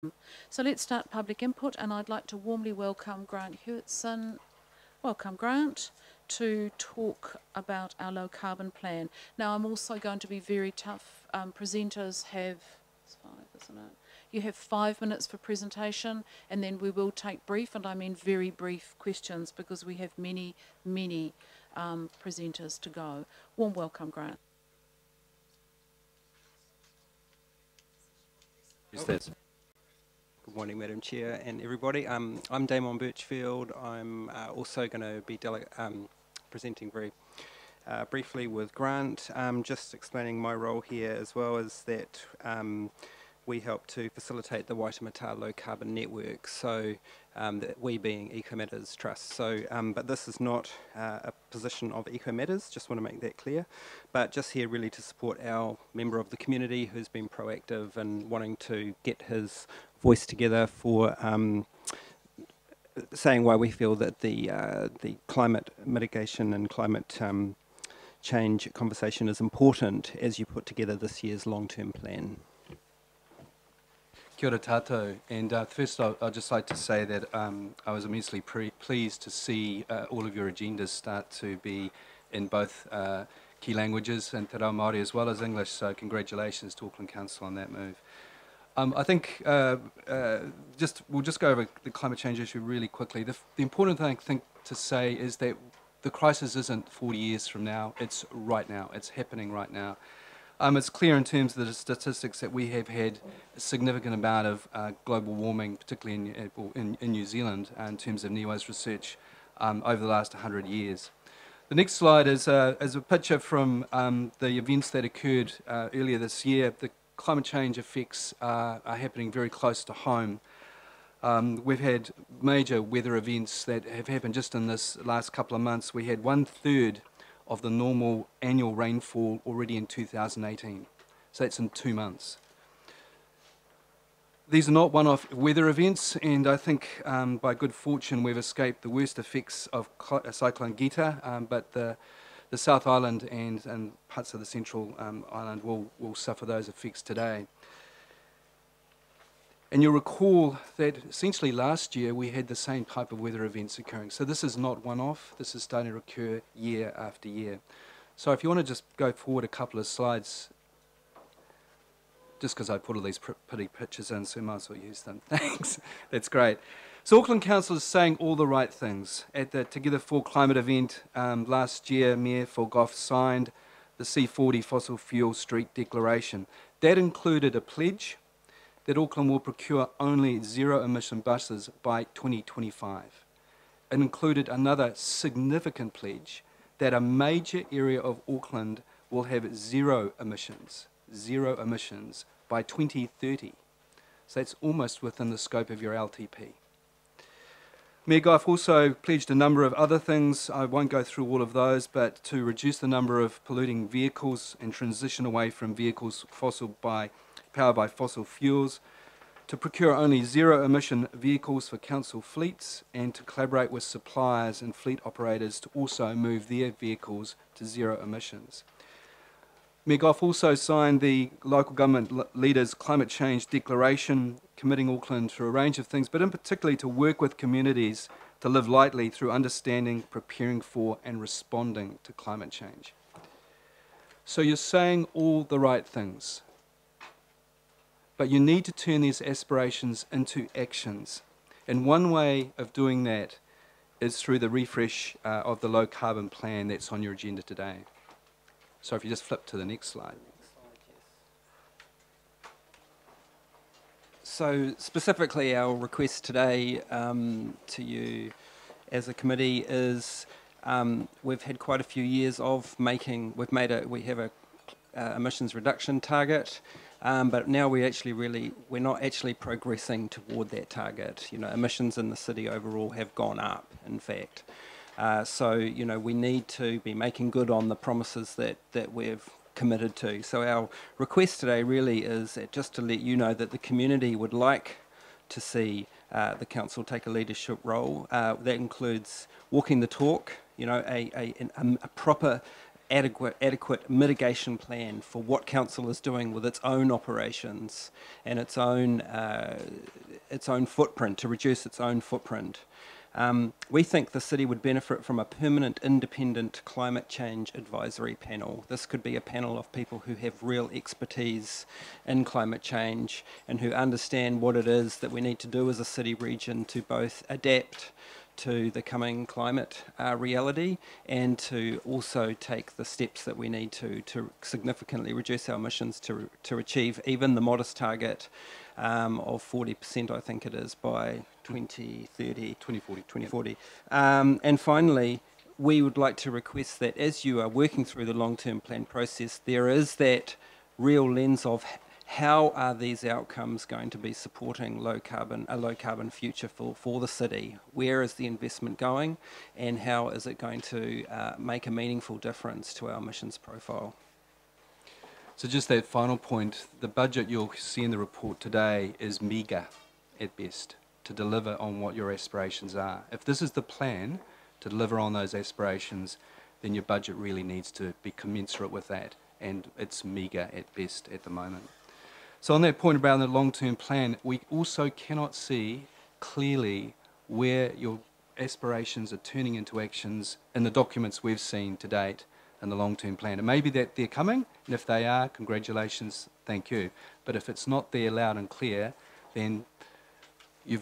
So let's start public input, and I'd like to warmly welcome Grant Hewitson. Welcome, Grant, to talk about our low carbon plan. Now, I'm also going to be very tough. Presenters have, it's 5, isn't it? You have 5 minutes for presentation, and then we will take brief, and I mean very brief questions, because we have many presenters to go. Warm welcome, Grant. Good morning, Madam Chair and everybody. I'm Damon Birchfield. I'm also going to be presenting very briefly with Grant. Just explaining my role here as well as that we help to facilitate the Waitemata Low Carbon Network, so we being Eco Matters Trust. So, but this is not a position of Eco Matters, just want to make that clear, but just here really to support our member of the community who's been proactive and wanting to get his voice together for saying why we feel that the climate mitigation and climate change conversation is important as you put together this year's long-term plan. Kia ora tātou, and first I'd just like to say that I was immensely pleased to see all of your agendas start to be in both key languages, and te reo Māori as well as English, so congratulations to Auckland Council on that move. I think we'll just go over the climate change issue really quickly. The important thing I think to say is that the crisis isn't 40 years from now, it's right now, it's happening right now. It's clear in terms of the statistics that we have had a significant amount of global warming, particularly in New Zealand, in terms of NEWA's research over the last 100 years. The next slide is a picture from the events that occurred earlier this year. The climate change effects are happening very close to home. We've had major weather events that have happened just in this last couple of months. We had 1/3 of the normal annual rainfall already in 2018. So that's in 2 months. These are not one-off weather events, and I think by good fortune we've escaped the worst effects of Cyclone Gita, but the South Island and parts of the Central Island will suffer those effects today. And you'll recall that essentially last year we had the same type of weather events occurring. So this is not one-off, this is starting to occur year after year. So if you want to just go forward a couple of slides, just because I put all these pretty pictures in, so I might as well use them. Thanks, that's great. So Auckland Council is saying all the right things. At the Together for Climate event last year, Mayor Forgoff signed the C40 Fossil Fuel Street Declaration. That included a pledge that Auckland will procure only zero-emission buses by 2025. It included another significant pledge that a major area of Auckland will have zero emissions by 2030. So that's almost within the scope of your LTP. Mayor Goff also pledged a number of other things. I won't go through all of those, but to reduce the number of polluting vehicles and transition away from vehicles powered by fossil fuels, to procure only zero-emission vehicles for council fleets, and to collaborate with suppliers and fleet operators to also move their vehicles to zero emissions. Mayor Goff also signed the local government leaders' climate change declaration, committing Auckland to a range of things, but in particular to work with communities to live lightly through understanding, preparing for, and responding to climate change. So you're saying all the right things, but you need to turn these aspirations into actions. And one way of doing that is through the refresh of the low carbon plan that's on your agenda today. So if you just flip to the next slide. So specifically our request today to you as a committee is we've had quite a few years of we have a emissions reduction target, but now we're not actually progressing toward that target. You know, emissions in the city overall have gone up, in fact. So, you know, we need to be making good on the promises that we've committed to. So our request today really is just to let you know that the community would like to see the council take a leadership role. That includes walking the talk, you know, a proper adequate mitigation plan for what council is doing with its own operations and its own footprint, to reduce its own footprint. We think the city would benefit from a permanent independent climate change advisory panel. This could be a panel of people who have real expertise in climate change and who understand what it is that we need to do as a city region to both adapt to the coming climate reality and to also take the steps that we need to significantly reduce our emissions to achieve even the modest target of 40%, I think it is, by 2030. 2040. And finally, we would like to request that as you are working through the long-term plan process, there is that real lens of how are these outcomes going to be supporting a low carbon future for the city? Where is the investment going, and how is it going to make a meaningful difference to our emissions profile? So just that final point, the budget you'll see in the report today is meagre at best to deliver on what your aspirations are. If this is the plan to deliver on those aspirations, then your budget really needs to be commensurate with that, and it's meagre at best at the moment. So on that point about the long-term plan, we also cannot see clearly where your aspirations are turning into actions in the documents we've seen to date in the long-term plan. It may be that they're coming, and if they are, congratulations, thank you. But if it's not there loud and clear, then you're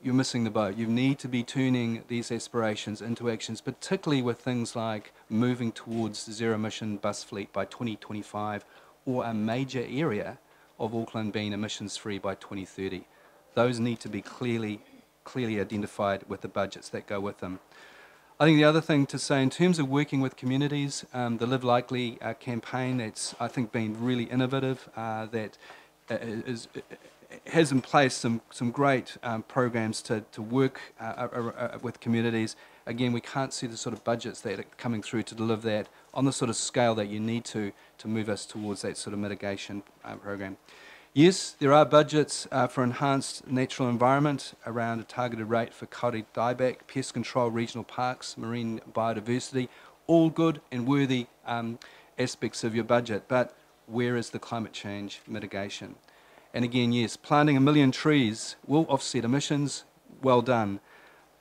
missing the boat. You need to be turning these aspirations into actions, particularly with things like moving towards zero-emission bus fleet by 2025, or a major area of Auckland being emissions-free by 2030. Those need to be clearly identified with the budgets that go with them. I think the other thing to say, in terms of working with communities, the Live Likely campaign, that's, I think, been really innovative, that has in place some great programs to work with communities. Again, we can't see the sort of budgets that are coming through to deliver that on the sort of scale that you need to move us towards that sort of mitigation program. Yes, there are budgets for enhanced natural environment around a targeted rate for kauri dieback, pest control, regional parks, marine biodiversity, all good and worthy aspects of your budget, but where is the climate change mitigation? And again, yes, planting 1 million trees will offset emissions, well done.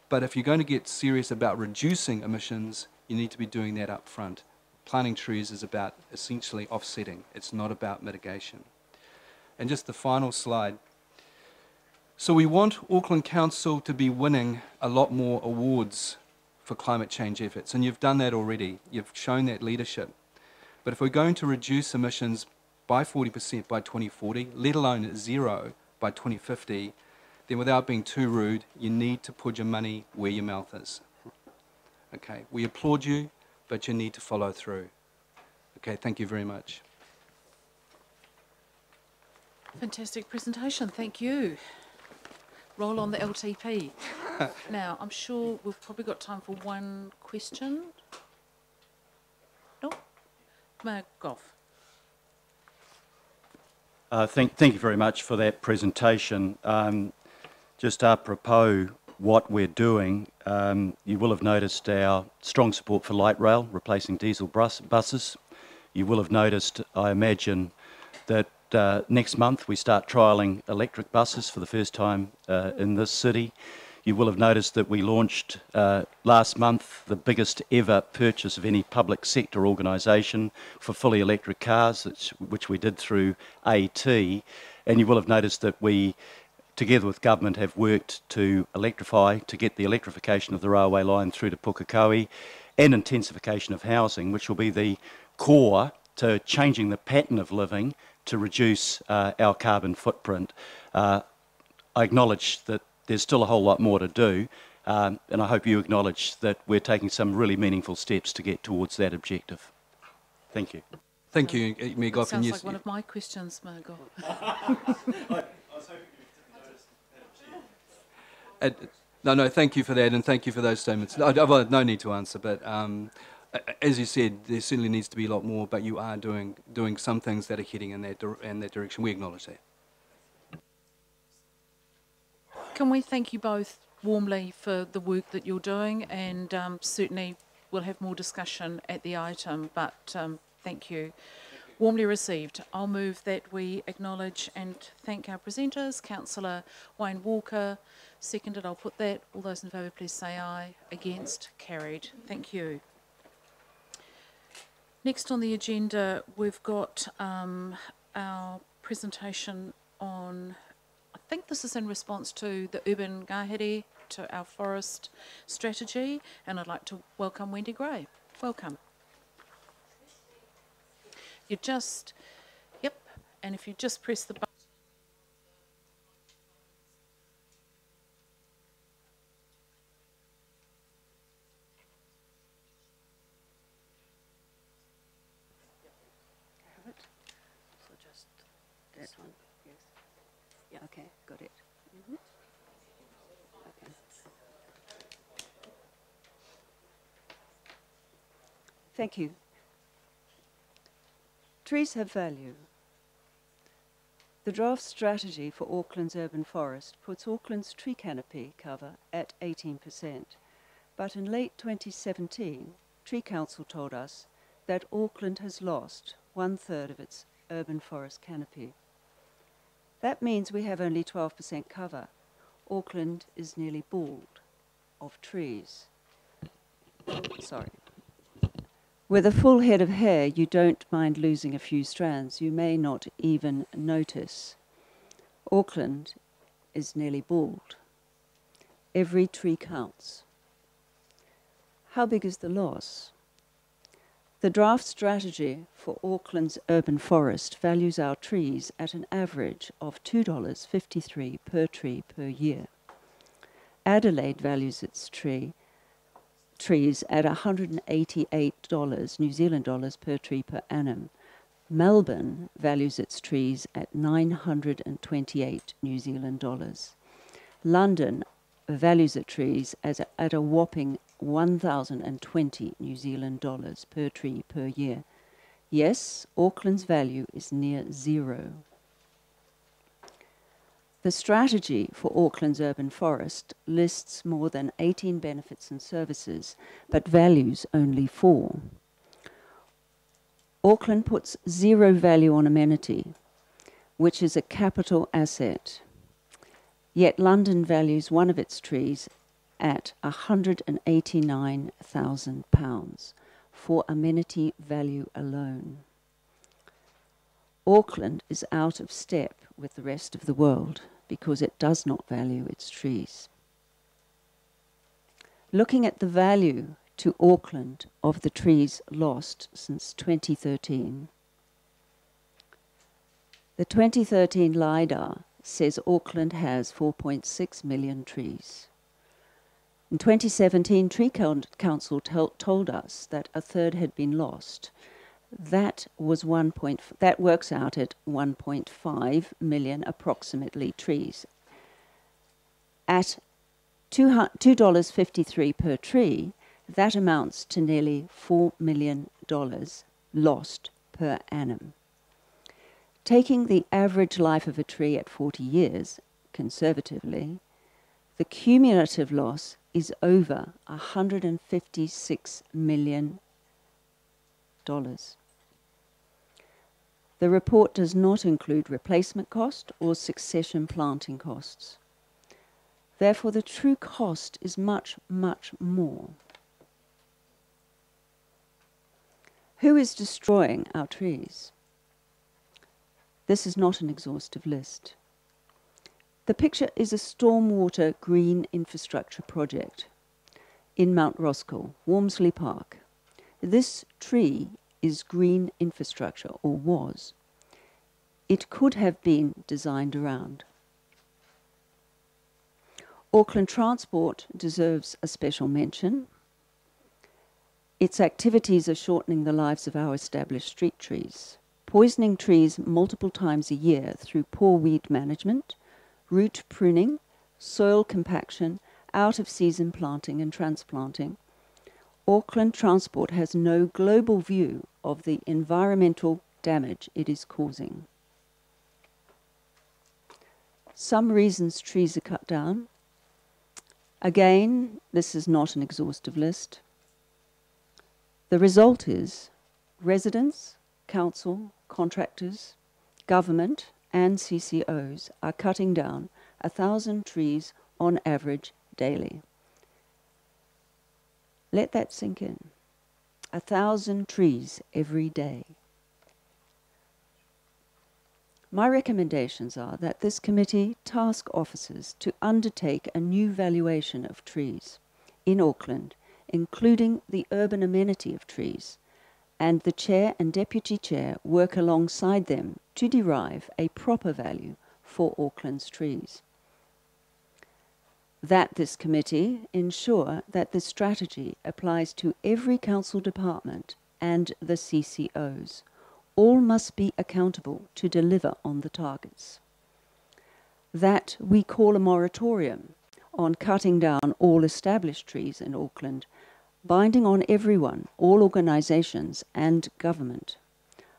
But if you're going to get serious about reducing emissions, you need to be doing that up front. Planting trees is about essentially offsetting. It's not about mitigation. And just the final slide. So we want Auckland Council to be winning a lot more awards for climate change efforts, and you've done that already. You've shown that leadership. But if we're going to reduce emissions by 40% by 2040, let alone zero by 2050, then without being too rude, you need to put your money where your mouth is. Okay, we applaud you, but you need to follow through. Okay, thank you very much. Fantastic presentation, thank you. Roll on the LTP. Now, I'm sure we've probably got time for one question. No? Mayor Goff. Thank you very much for that presentation. Just apropos what we're doing, you will have noticed our strong support for light rail, replacing diesel buses. You will have noticed, I imagine, that next month we start trialling electric buses for the first time in this city. You will have noticed that we launched last month the biggest ever purchase of any public sector organisation for fully electric cars, which we did through AT. And you will have noticed that we, together with government, have worked to electrify, to get the electrification of the railway line through to Pukekohe, and intensification of housing, which will be the core to changing the pattern of living to reduce our carbon footprint. I acknowledge that there's still a whole lot more to do, and I hope you acknowledge that we're taking some really meaningful steps to get towards that objective. Thank you. Thank you, Mayor Goff. Sounds like one of my questions, Mayor Goff. No, thank you for that, and thank you for those statements. Well, no need to answer, but as you said, there certainly needs to be a lot more, but you are doing some things that are heading in that direction. We acknowledge that. Can we thank you both warmly for the work that you're doing, and certainly we'll have more discussion at the item, but thank you. Warmly received. I'll move that we acknowledge and thank our presenters. Councillor Wayne Walker, seconded, I'll put that. All those in favour, please say aye. Against, carried. Thank you. Next on the agenda, we've got our presentation on, I think this is in response to the urban ngahere, to our forest strategy, and I'd like to welcome Wendy Gray. Welcome. You just, yep, and if you just press the button. So just that one, yes. Yeah. Okay, got it. Okay. Thank you. Trees have value. The draft strategy for Auckland's urban forest puts Auckland's tree canopy cover at 18%. But in late 2017, Tree Council told us that Auckland has lost 1/3 of its urban forest canopy. That means we have only 12% cover. Auckland is nearly bald of trees. Sorry. With a full head of hair, you don't mind losing a few strands. You may not even notice. Auckland is nearly bald. Every tree counts. How big is the loss? The draft strategy for Auckland's urban forest values our trees at an average of $2.53 per tree per year. Adelaide values its trees at $188 New Zealand dollars per tree per annum. Melbourne values its trees at 928 New Zealand dollars. London values its trees at a whopping 1,020 New Zealand dollars per tree per year. Yes, Auckland's value is near zero. The strategy for Auckland's urban forest lists more than 18 benefits and services, but values only 4. Auckland puts zero value on amenity, which is a capital asset. Yet London values one of its trees at £189,000 for amenity value alone. Auckland is out of step with the rest of the world because it does not value its trees. Looking at the value to Auckland of the trees lost since 2013, the 2013 LIDAR says Auckland has 4.6 million trees. In 2017, Tree Council told us that 1/3 had been lost. That works out at 1.5 million approximately trees. At $2.53 per tree, that amounts to nearly $4 million lost per annum. Taking the average life of a tree at 40 years, conservatively, the cumulative loss is over $156 million. The report does not include replacement cost or succession planting costs. Therefore, the true cost is much, much more. Who is destroying our trees? This is not an exhaustive list. The picture is a stormwater green infrastructure project in Mount Roskill, Wormsley Park. This tree is green infrastructure, or was. It could have been designed around. Auckland Transport deserves a special mention. Its activities are shortening the lives of our established street trees, poisoning trees multiple times a year through poor weed management, root pruning, soil compaction, out-of-season planting and transplanting. Auckland Transport has no global view of the environmental damage it is causing. Some reasons trees are cut down. Again, this is not an exhaustive list. The result is residents, council, contractors, government and CCOs are cutting down 1,000 trees on average daily. Let that sink in. 1,000 trees every day. My recommendations are that this committee task officers to undertake a new valuation of trees in Auckland, including the urban amenity of trees, and the chair and deputy chair work alongside them to derive a proper value for Auckland's trees. That this committee ensure that this strategy applies to every council department and the CCOs. All must be accountable to deliver on the targets. That we call a moratorium on cutting down all established trees in Auckland, binding on everyone, all organisations and government.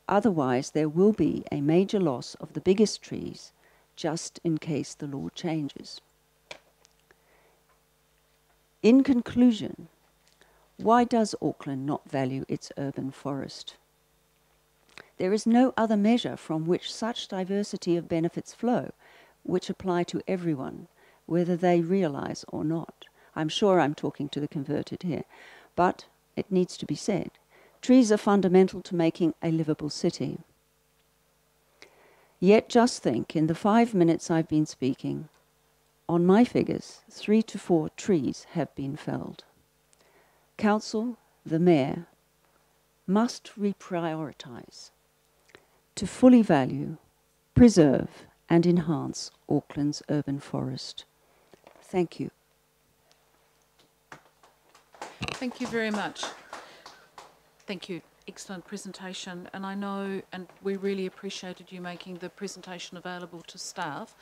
Otherwise, there will be a major loss of the biggest trees, just in case the law changes. In conclusion, why does Auckland not value its urban forest? There is no other measure from which such diversity of benefits flow, which apply to everyone, whether they realise or not. I'm sure I'm talking to the converted here, but it needs to be said. Trees are fundamental to making a livable city. Yet just think, in the 5 minutes I've been speaking, on my figures, 3 to 4 trees have been felled. Council, the Mayor, must reprioritise to fully value, preserve and enhance Auckland's urban forest. Thank you. Thank you very much. Thank you. Excellent presentation. And I know, and we really appreciated you making the presentation available to staff.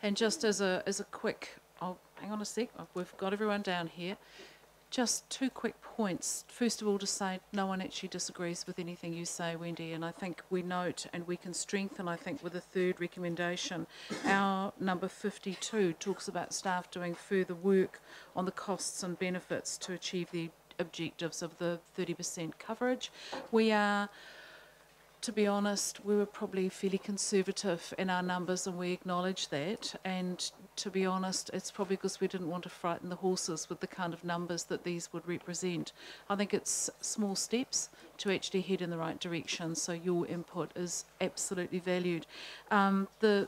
And just as a quick, hang on a sec, we've got everyone down here. Just 2 quick points. First of all, to say no one actually disagrees with anything you say, Wendy, and I think we note and we can strengthen, I think, with a third recommendation. Our number 52 talks about staff doing further work on the costs and benefits to achieve the objectives of the 30% coverage. We are, to be honest, we were probably fairly conservative in our numbers, and we acknowledge that. And to be honest, it's probably because we didn't want to frighten the horses with the kind of numbers that these would represent. I think it's small steps to actually head in the right direction, so your input is absolutely valued. The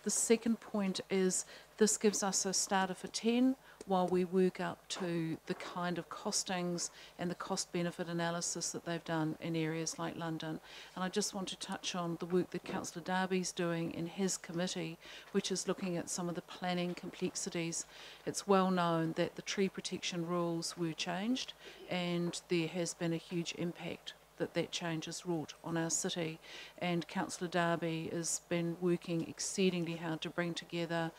second point is this gives us a starter for 10 while we work up to the kind of costings and the cost-benefit analysis that they've done in areas like London. And I just want to touch on the work that Councillor Darby's doing in his committee, which is looking at some of the planning complexities. It's well known that the tree protection rules were changed, and there has been a huge impact that change has wrought on our city. And Councillor Darby has been working exceedingly hard to bring together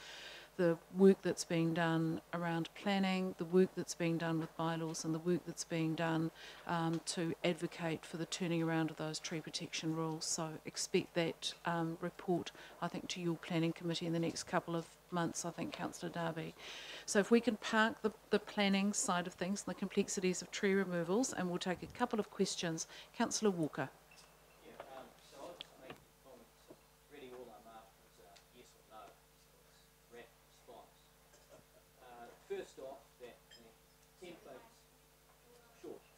the work that's being done around planning, the work that's being done with bylaws, and the work that's being done to advocate for the turning around of those tree protection rules. So expect that report, I think, to your planning committee in the next couple of months, I think, Councillor Darby. So if we can park the planning side of things and the complexities of tree removals, and we'll take a couple of questions. Councillor Walker.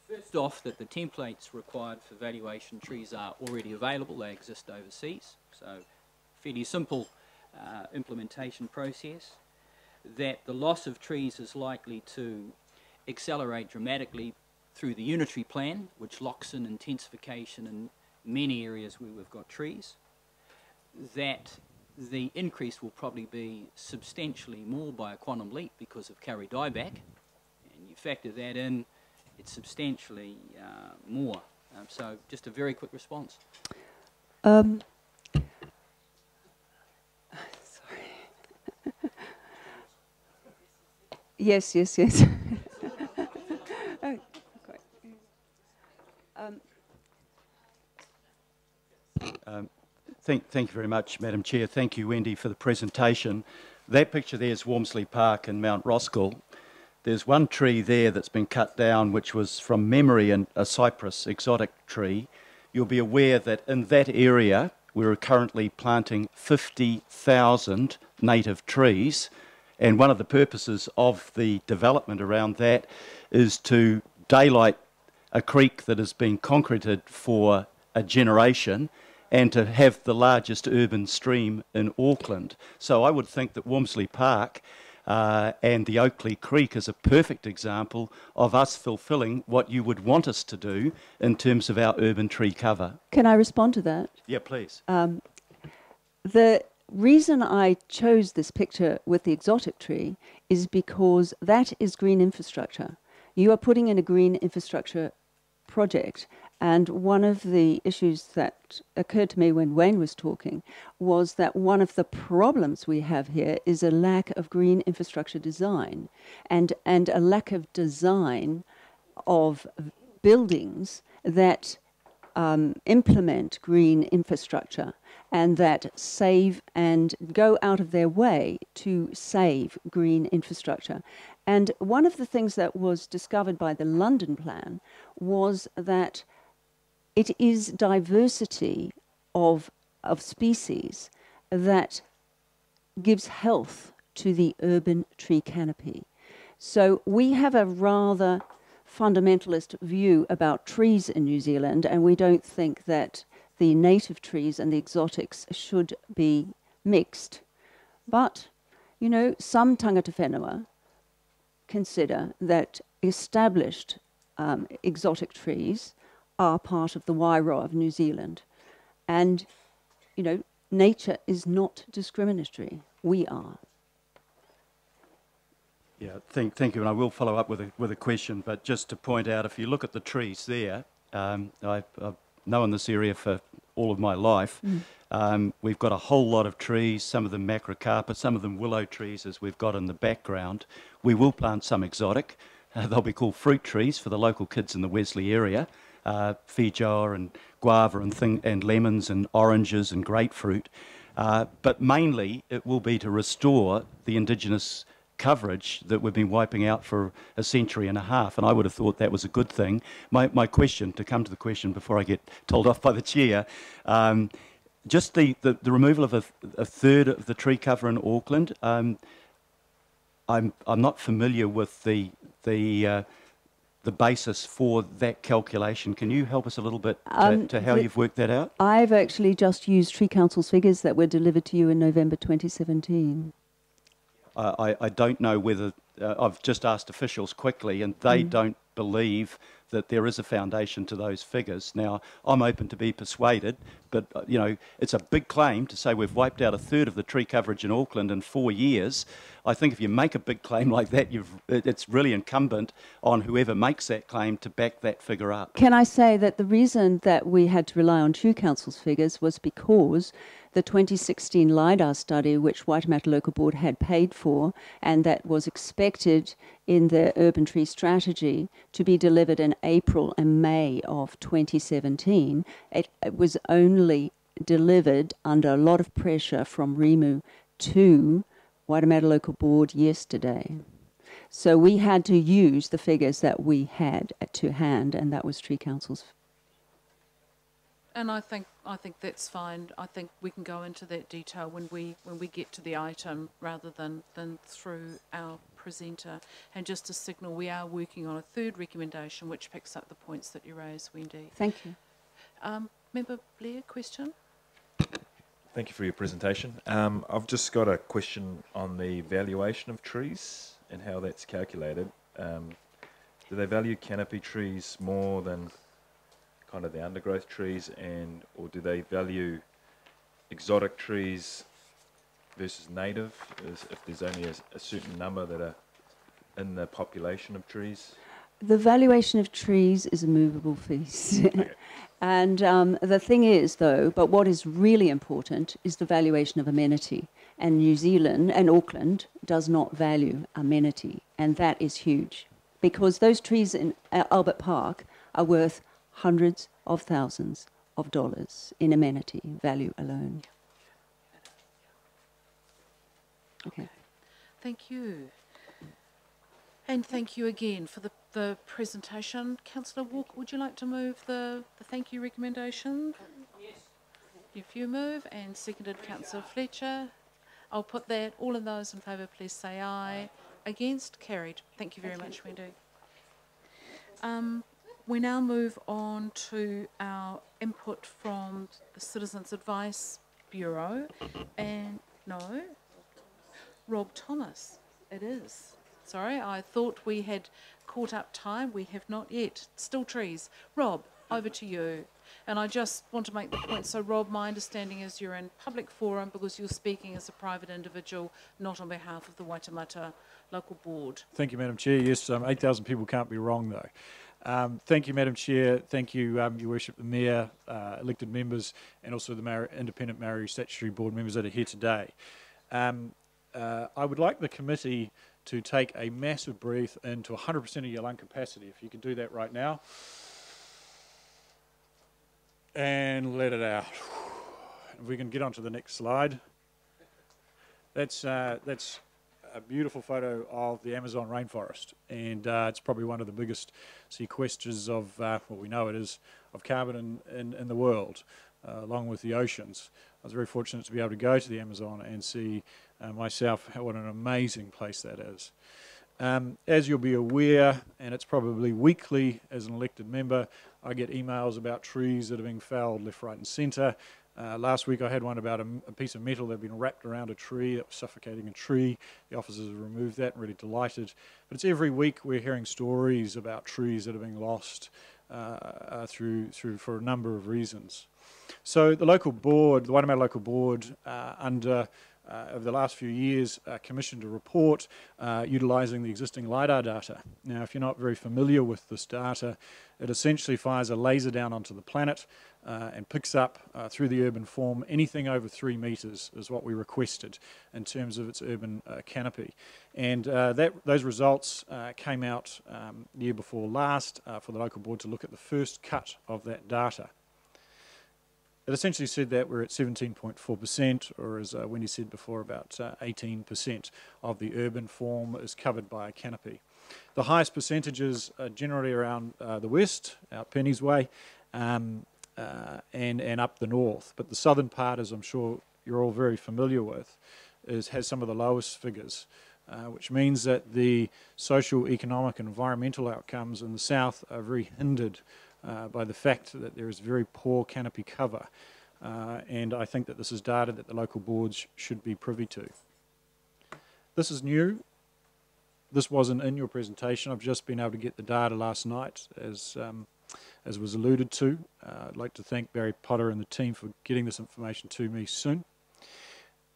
First off, that the templates required for valuation trees are already available. They exist overseas, so fairly simple implementation process. That the loss of trees is likely to accelerate dramatically through the unitary plan, which locks in intensification in many areas where we've got trees. That the increase will probably be substantially more by a quantum leap because of carry dieback, and you factor that in, it's substantially more. So just a very quick response. Sorry. Yes. Oh, quite. Thank you very much, Madam Chair. Thank you, Wendy, for the presentation. That picture there is Wormsley Park in Mount Roskill. there's one tree there that's been cut down, which was from memory a cypress exotic tree. You'll be aware that in that area, we're currently planting 50,000 native trees. And one of the purposes of the development around that is to daylight a creek that has been concreted for a generation and to have the largest urban stream in Auckland. So I would think that Wormsley Park and the Oakley Creek is a perfect example of us fulfilling what you would want us to do in terms of our urban tree cover. Can I respond to that? Yeah, please. The reason I chose this picture with the exotic tree is because that is green infrastructure. You are putting in a green infrastructure project, and one of the issues that occurred to me when Wayne was talking was that one of the problems we have here is a lack of green infrastructure design and a lack of design of buildings that implement green infrastructure and that save and go out of their way to save green infrastructure. And one of the things that was discovered by the London plan was that it is diversity of species that gives health to the urban tree canopy. So we have a rather fundamentalist view about trees in New Zealand, and we don't think that the native trees and the exotics should be mixed. But, you know, some tangata whenua consider that established exotic trees are part of the Wairau of New Zealand. And, you know, nature is not discriminatory. We are. Yeah, thank you, and I will follow up with a question, but just to point out, if you look at the trees there, I've known this area for all of my life. We've got a whole lot of trees, some of them macrocarpa, some of them willow trees, as we've got in the background. We will plant some exotic. They'll be called fruit trees for the local kids in the Wesley area, feijoa and guava and lemons and oranges and grapefruit. But mainly it will be to restore the indigenous coverage that we've been wiping out for a century and a half, and I would have thought that was a good thing. My question, to come to the question before I get told off by the chair, just the removal of a third of the tree cover in Auckland. I'm not familiar with the basis for that calculation. Can you help us a little bit to how you've worked that out? I've actually just used Tree Council's figures that were delivered to you in November 2017. I don't know whether, I've just asked officials quickly, and they don't believe that there is a foundation to those figures. Now, I'm open to be persuaded, but, you know, it's a big claim to say we've wiped out a third of the tree coverage in Auckland in 4 years. I think if you make a big claim like that, it's really incumbent on whoever makes that claim to back that figure up. Can I say that the reason that we had to rely on Tree Council's figures was because the 2016 LIDAR study, which Waitemata Local Board had paid for, and that was expected in the Urban Tree Strategy to be delivered in April and May of 2017, it was only delivered under a lot of pressure from REMU to Waitemata Local Board yesterday. So we had to use the figures that we had to hand, and that was Tree Council's. And I think that's fine. I think we can go into that detail when we get to the item rather than through our presenter. And just to signal, we are working on a third recommendation which picks up the points that you raised, Wendy. Thank you. Member Blair, question? Thank you for your presentation. I've just got a question on the valuation of trees and how that's calculated. Do they value canopy trees more than kind of the undergrowth trees, or do they value exotic trees versus native, if there's only a certain number that are in the population of trees? The valuation of trees is a movable feast. Okay. And the thing is, though, but what is really important is the valuation of amenity. And New Zealand and Auckland does not value amenity, and that is huge, because those trees in Albert Park are worth hundreds of thousands of dollars in amenity value alone. Okay. Thank you. And thank you again for the presentation. Councillor Walker, would you like to move the thank you recommendation? Yes. If you move, and seconded Councillor Fletcher. I'll put that. All of those in favour, please say aye. Against? Carried. Thank you very much, Wendy. We now move on to our input from the Citizens Advice Bureau. And no, Rob Thomas, it is. Sorry, I thought we had caught up time. We have not yet. Still trees. Rob, over to you. And I just want to make the point. So, Rob, my understanding is you're in public forum because you're speaking as a private individual, not on behalf of the Waitemata Local Board. Thank you, Madam Chair. Yes, 8,000 people can't be wrong, though. Thank you, Madam Chair. Thank you, Your Worship, the Mayor, elected members, and also the independent Maori statutory board members that are here today. I would like the committee to take a massive breath into 100% of your lung capacity. If you could do that right now. And let it out. If we can get on to the next slide. That's a beautiful photo of the Amazon rainforest, and it's probably one of the biggest sequesters of, well, we know it is, of carbon in the world, along with the oceans. I was very fortunate to be able to go to the Amazon and see myself what an amazing place that is. As you'll be aware, and it's probably weekly as an elected member, I get emails about trees that are being felled left, right and centre. Last week I had one about a piece of metal that had been wrapped around a tree that was suffocating a tree. The officers have removed that and really delighted. But it's every week we're hearing stories about trees that are being lost through for a number of reasons. So the local board, the Waitemata Local Board, over the last few years, commissioned a report utilising the existing LiDAR data. Now, if you're not very familiar with this data, it essentially fires a laser down onto the planet and picks up through the urban form anything over 3 metres is what we requested in terms of its urban canopy. And those results came out the year before last for the local board to look at the first cut of that data. It essentially said that we're at 17.4%, or as Wendy said before, about 18% of the urban form is covered by a canopy. The highest percentages are generally around the west, out Penny's Way, and up the north. But the southern part, as I'm sure you're all very familiar with, has some of the lowest figures, which means that the social, economic and environmental outcomes in the south are very hindered by the fact that there is very poor canopy cover, and I think that this is data that the local boards should be privy to. This is new. This wasn't in your presentation. I've just been able to get the data last night, as was alluded to. I'd like to thank Barry Potter and the team for getting this information to me soon.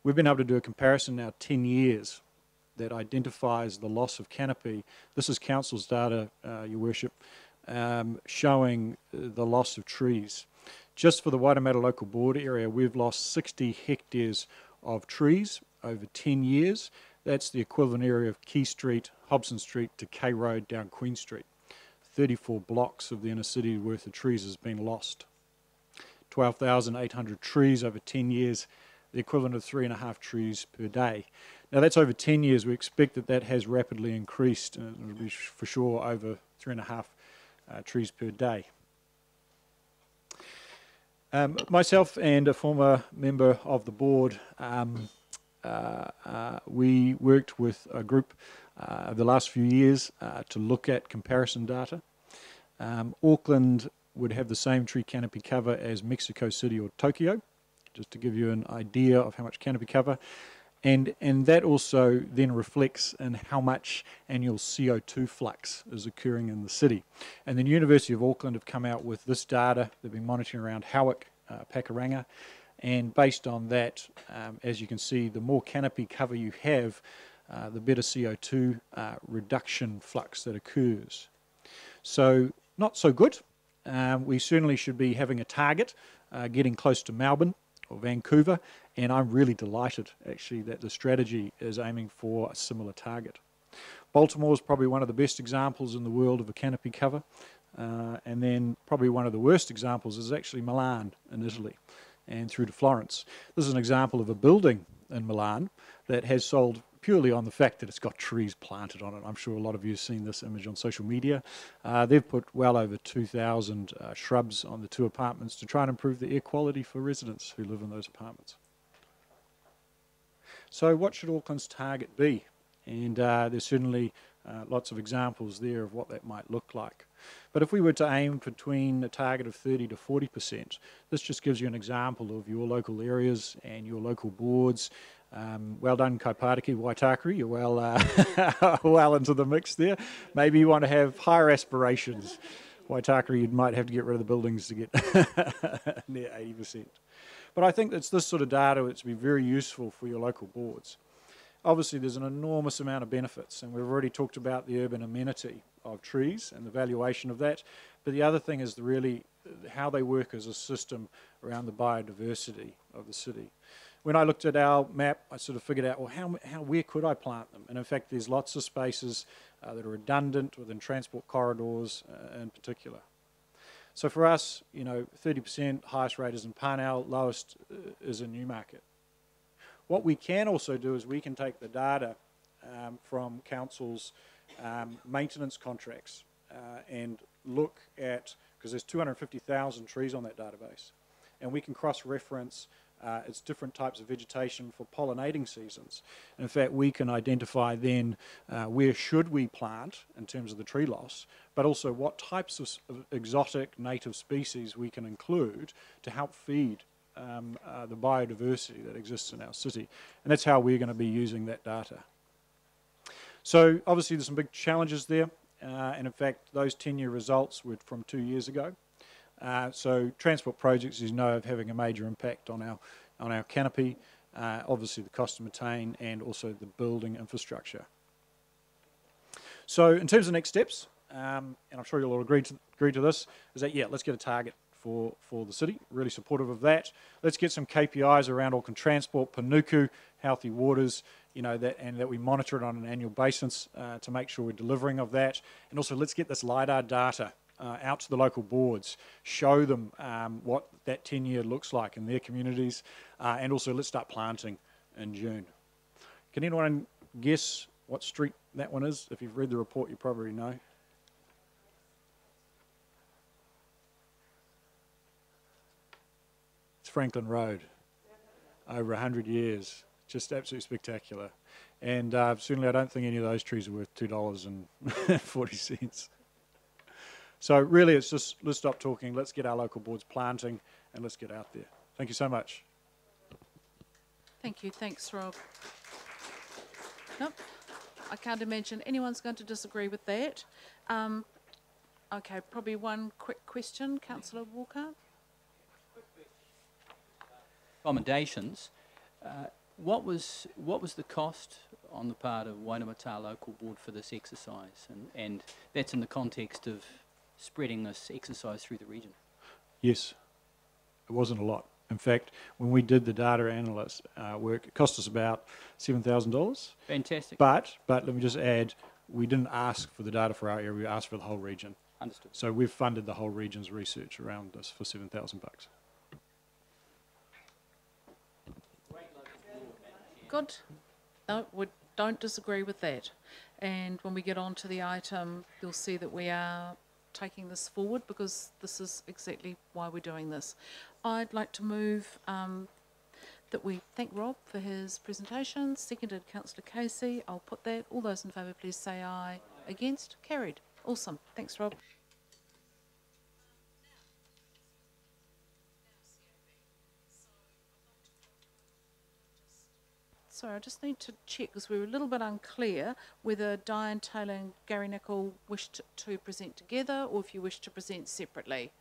We've been able to do a comparison now 10 years that identifies the loss of canopy. This is council's data, Your Worship, showing the loss of trees. Just for the Waitemata Local Board area, we've lost 60 hectares of trees over 10 years. That's the equivalent area of Quay Street, Hobson Street to K Road down Queen Street. 34 blocks of the inner city worth of trees has been lost. 12,800 trees over 10 years, the equivalent of 3.5 trees per day. Now that's over 10 years. We expect that has rapidly increased, and it will be for sure over 3.5 trees per day. Myself and a former member of the board, we worked with a group over the last few years to look at comparison data. Auckland would have the same tree canopy cover as Mexico City or Tokyo, just to give you an idea of how much canopy cover. And that also then reflects in how much annual CO2 flux is occurring in the city. And the University of Auckland have come out with this data. They've been monitoring around Howick, Pakuranga, and based on that, as you can see, the more canopy cover you have, the better CO2 reduction flux that occurs. So not so good. We certainly should be having a target, getting close to Melbourne or Vancouver, and I'm really delighted actually that the strategy is aiming for a similar target. Baltimore is probably one of the best examples in the world of a canopy cover, and then probably one of the worst examples is actually Milan in Italy and through to Florence. This is an example of a building in Milan that has sold purely on the fact that it's got trees planted on it. I'm sure a lot of you have seen this image on social media. They've put well over 2,000 shrubs on the 2 apartments to try and improve the air quality for residents who live in those apartments. So what should Auckland's target be? And there's certainly lots of examples there of what that might look like. But if we were to aim between a target of 30 to 40%, this just gives you an example of your local areas and your local boards. Well done, Kaipāriki, Waitakere, you're well, well into the mix there. Maybe you want to have higher aspirations. Waitakere, you might have to get rid of the buildings to get near 80%. But I think it's this sort of data that's be very useful for your local boards. Obviously, there's an enormous amount of benefits, and we've already talked about the urban amenity of trees and the valuation of that. But the other thing is really how they work as a system around the biodiversity of the city. When I looked at our map, I sort of figured out, well, where could I plant them? And in fact, there's lots of spaces that are redundant within transport corridors in particular. So for us, 30%, highest rate is in Parnell, lowest is in Newmarket. What we can also do is we can take the data from councils' maintenance contracts and look at, because there's 250,000 trees on that database, and we can cross-reference its different types of vegetation for pollinating seasons. And in fact, we can identify then where should we plant in terms of the tree loss, but also what types of exotic native species we can include to help feed the biodiversity that exists in our city. And that's how we're going to be using that data. So obviously there's some big challenges there, and in fact those 10-year results were from 2 years ago. So transport projects, as you know, are having a major impact on our canopy, obviously the cost to maintain and also the building infrastructure. So in terms of next steps, and I'm sure you'll all agree to this, is that let's get a target for the city, really supportive of that. Let's get some KPIs around Auckland Transport, Panuku, healthy waters, and that we monitor it on an annual basis to make sure we're delivering of that. And also let's get this LiDAR data out to the local boards, show them what that 10-year looks like in their communities, and also let's start planting in June. Can anyone guess what street that one is? If you've read the report, you probably know. Franklin Road, over 100 years, just absolutely spectacular. And certainly I don't think any of those trees are worth $2.40. So really it's just, let's stop talking, let's get our local boards planting, and let's get out there. Thank you so much. Thank you. Thanks, Rob. Nope, I can't imagine anyone's going to disagree with that. Okay, probably one quick question, Councillor Walker. Commendations. What was the cost on the part of Wainamata Local Board for this exercise, and that's in the context of spreading this exercise through the region? Yes, it wasn't a lot. In fact, when we did the data analyst work, it cost us about $7,000. Fantastic. But let me just add, we didn't ask for the data for our area, we asked for the whole region. Understood. So we've funded the whole region's research around this for $7,000. Good. No, we don't disagree with that. And when we get on to the item, you'll see that we are taking this forward because this is exactly why we're doing this. I'd like to move that we thank Rob for his presentation. Seconded, Councillor Casey. I'll put that. All those in favour, please say aye. Against? Carried. Awesome. Thanks, Rob. Sorry, I just need to check because we were a little bit unclear whether Diane Taylor and Gary Nicol wished to present together or if you wish to present separately.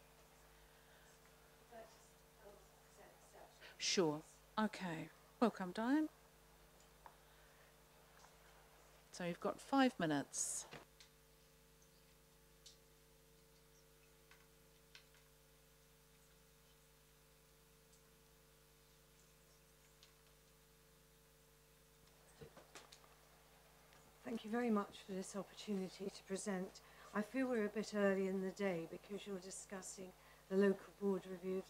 Sure. Okay. Welcome, Diane. So you've got 5 minutes. Thank you very much for this opportunity to present. I feel we're a bit early in the day because you're discussing the local board review of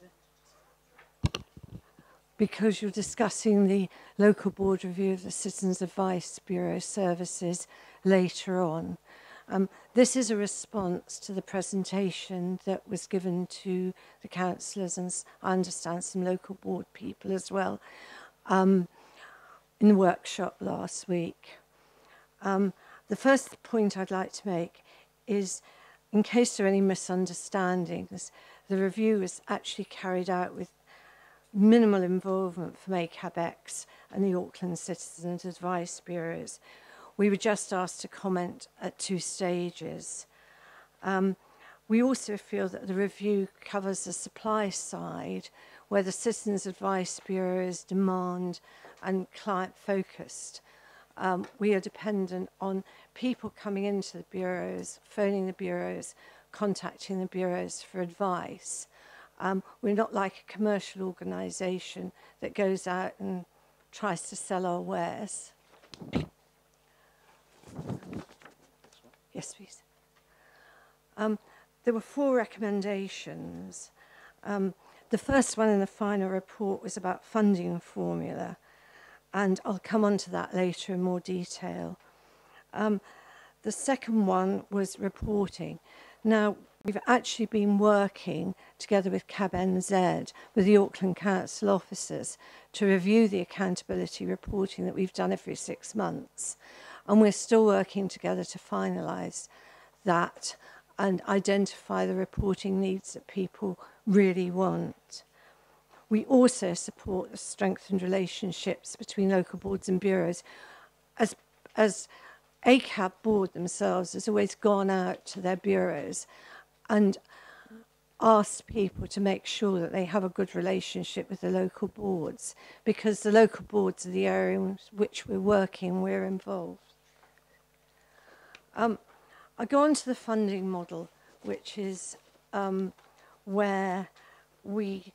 because you're discussing the local board review of the Citizens Advice Bureau services later on. This is a response to the presentation that was given to the councillors and I understand some local board people as well in the workshop last week. The first point I'd like to make is, in case there are any misunderstandings, the review was actually carried out with minimal involvement from ACABX and the Auckland Citizens Advice Bureaus. We were just asked to comment at 2 stages. We also feel that the review covers the supply side, where the Citizens Advice Bureau is demand and client focused. We are dependent on people coming into the bureaus, phoning the bureaus, contacting the bureaus for advice. We're not like a commercial organisation that goes out and tries to sell our wares. Yes, please. There were 4 recommendations. The first one in the final report was about funding formula, and I'll come on to that later in more detail. The second one was reporting. Now, we've actually been working together with CAB-NZ, with the Auckland Council officers, to review the accountability reporting that we've done every 6 months. And we're still working together to finalise that and identify the reporting needs that people really want. We also support the strengthened relationships between local boards and bureaus. As ACAB board themselves has always gone out to their bureaus and asked people to make sure that they have a good relationship with the local boards, because the local boards are the area in which we're working, we're involved. I go on to the funding model, which is where we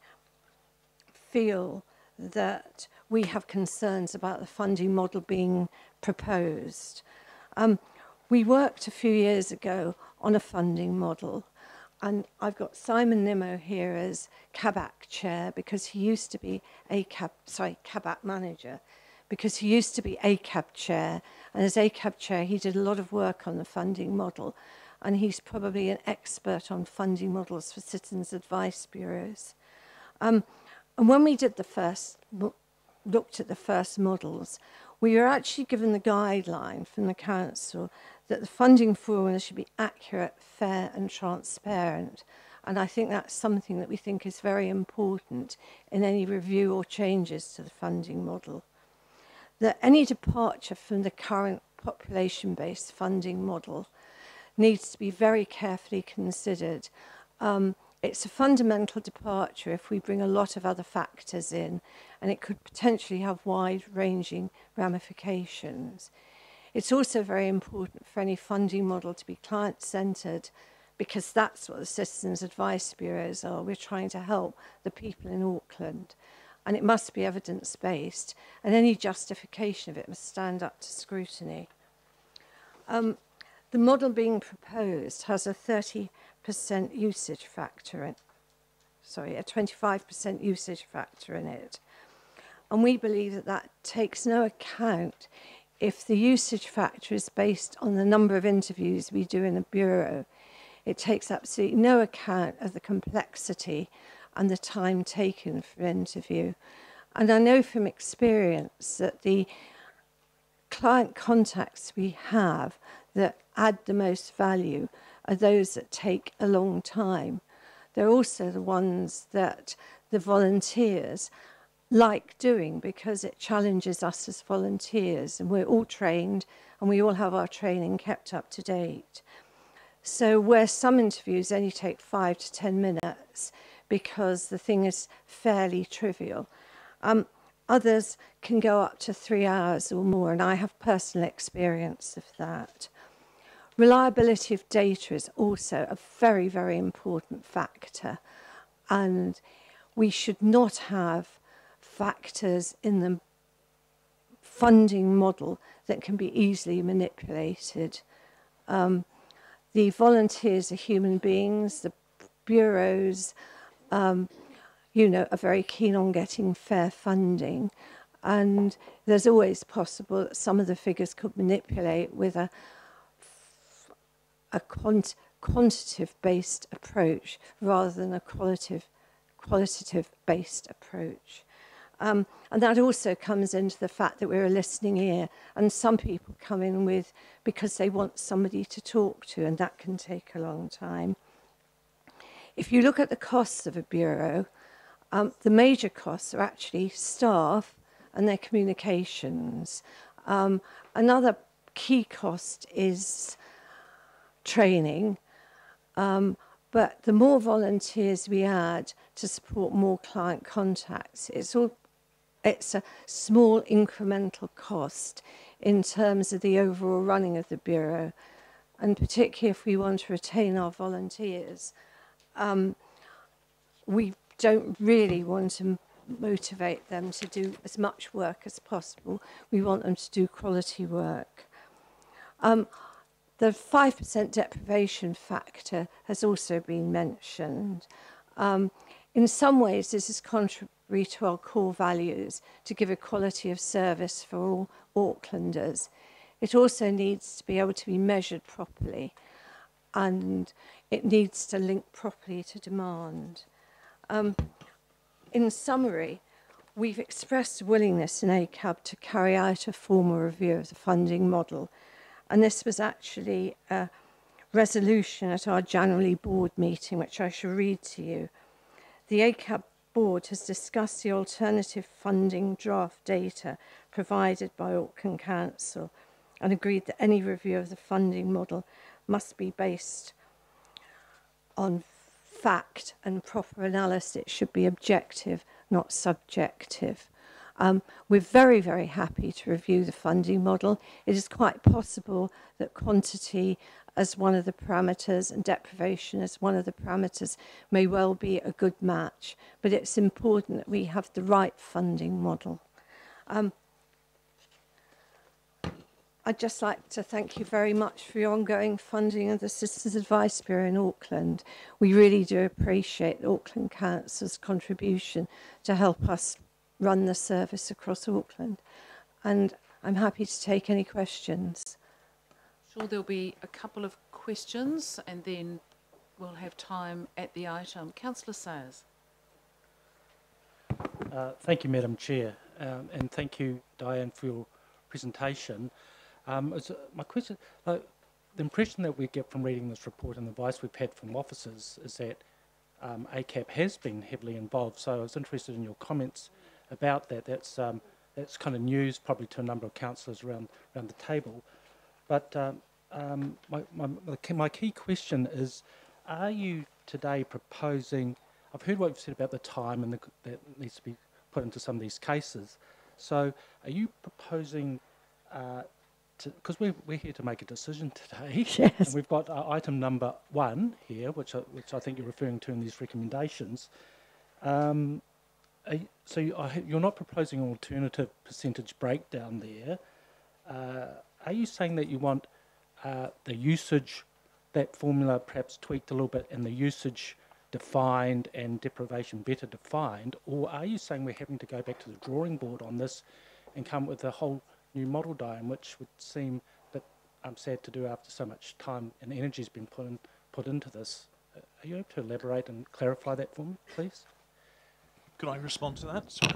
feel that we have concerns about the funding model being proposed. We worked a few years ago on a funding model, and I've got Simon Nimmo here as CABAC chair because he used to be CABAC manager, because he used to be ACAB chair, and as ACAB chair he did a lot of work on the funding model, and he's probably an expert on funding models for citizens' advice bureaus. And when we did looked at the first models, we were actually given the guideline from the council that the funding formula should be accurate, fair and transparent. And I think that's something that we think is very important in any review or changes to the funding model. That any departure from the current population-based funding model needs to be very carefully considered. It's a fundamental departure if we bring a lot of other factors in, and it could potentially have wide-ranging ramifications. It's also very important for any funding model to be client-centred, because that's what the Citizens Advice Bureaus are. We're trying to help the people in Auckland, and it must be evidence-based, and any justification of it must stand up to scrutiny. The model being proposed has a 30% usage factor in, a 25% usage factor in it. And we believe that that takes no account if the usage factor is based on the number of interviews we do in a bureau. It takes absolutely no account of the complexity and the time taken for interview. And I know from experience that the client contacts we have that add the most value are those that take a long time. They're also the ones that the volunteers like doing because it challenges us as volunteers, and we're all trained and we all have our training kept up to date. So where some interviews only take 5 to 10 minutes because the thing is fairly trivial, others can go up to 3 hours or more, and I have personal experience of that. Reliability of data is also a very, very important factor, and we should not have factors in the funding model that can be easily manipulated. The volunteers are human beings, the bureaus, are very keen on getting fair funding. And there's always possible that some of the figures could manipulate with a quantitative-based approach rather than a qualitative-based approach. And that also comes into the fact that we're a listening ear, and some people come in with because they want somebody to talk to, and that can take a long time. If you look at the costs of a bureau, the major costs are actually staff and their communications. Another key cost is training, but the more volunteers we add to support more client contacts, it's a small incremental cost in terms of the overall running of the bureau, and particularly if we want to retain our volunteers, we don't really want to motivate them to do as much work as possible. We want them to do quality work. The 5% deprivation factor has also been mentioned. In some ways, this is contrary to our core values to give equality of service for all Aucklanders. It also needs to be able to be measured properly, and it needs to link properly to demand. In summary, we've expressed willingness in ACAB to carry out a formal review of the funding model, and this was actually a resolution at our January board meeting, which I shall read to you. The ACAB board has discussed the alternative funding draft data provided by Auckland Council and agreed that any review of the funding model must be based on fact and proper analysis. It should be objective, not subjective. We're very, very happy to review the funding model. It is quite possible that quantity as one of the parameters and deprivation as one of the parameters may well be a good match, but it's important that we have the right funding model. I'd just like to thank you very much for your ongoing funding of the Citizens Advice Bureau in Auckland. We really do appreciate the Auckland Council's contribution to help us run the service across Auckland. And I'm happy to take any questions. Sure, there'll be a couple of questions and then we'll have time at the item. Councillor Sayers. Thank you, Madam Chair, and thank you, Diane, for your presentation. My question, the impression that we get from reading this report and the advice we've had from officers is that ACAB has been heavily involved. So I was interested in your comments about that. That's kind of news probably to a number of councillors around the table. But my key question is, are you today proposing, I've heard what you've said about the time and that needs to be put into some of these cases. So are you proposing because we're here to make a decision today, yes. And we've got item number 1 here, which I think you're referring to in these recommendations. So you're not proposing an alternative percentage breakdown there. Are you saying that you want the usage, that formula perhaps tweaked a little bit, and the usage defined and deprivation better defined, or are you saying we're having to go back to the drawing board on this and come with a whole new model diagram, which would seem a bit sad to do after so much time and energy has been put into this? Are you able to elaborate and clarify that for me, please? Could I respond to that? Sorry.